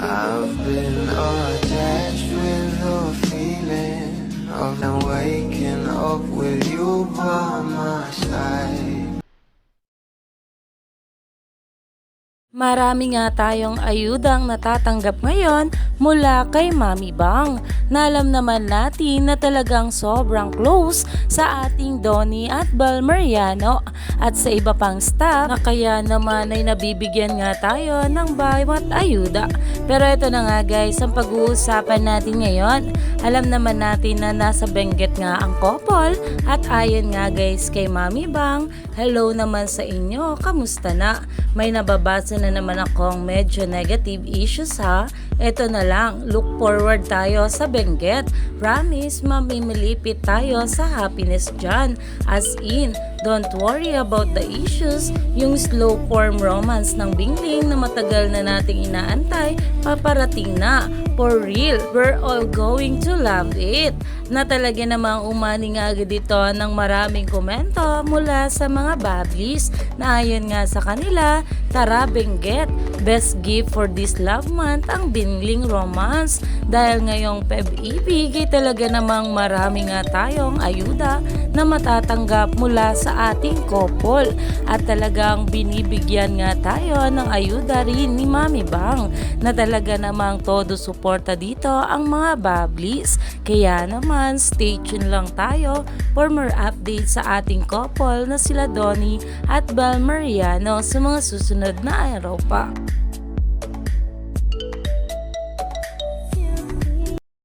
I've been attached with the feeling of now waking up with you by my side. Marami nga tayong ayudang natatanggap ngayon mula kay Mami Bang, na alam naman natin na talagang sobrang close sa ating Donnie at Bal Mariano at sa iba pang staff, na kaya naman ay nabibigyan nga tayo ng bawat ayuda. Pero ito na nga guys, ang pag-uusapan natin ngayon. Alam naman natin na nasa Benguet nga ang couple at ayon nga guys kay Mami Bang, hello naman sa inyo, kamusta na? May nababasa na naman akong medyo negative issues ha. Ito na lang, look forward tayo sa Benguet. Promise, mamimilipit tayo sa happiness dyan. As in, don't worry about the issues. Yung slow form romance ng Bingling na matagal na nating inaantay, paparating na. For real, we're all going to love it. Na talaga namang umani nga agad dito ng maraming komento mula sa mga bablis na ayon nga sa kanila, tara Benguet, best gift for this love month ang Bingling romance. Dahil ngayong Feb-ibig ay talaga namang marami nga tayong ayuda na matatanggap mula sa ating couple. At talagang binibigyan nga tayo ng ayuda rin ni Mami Bang na talaga namang todo suporta dito ang mga bablis. Kaya naman stay tuned lang tayo for more updates sa ating couple na sila Donnie at Bal Mariano sa mga susunod na araw pa.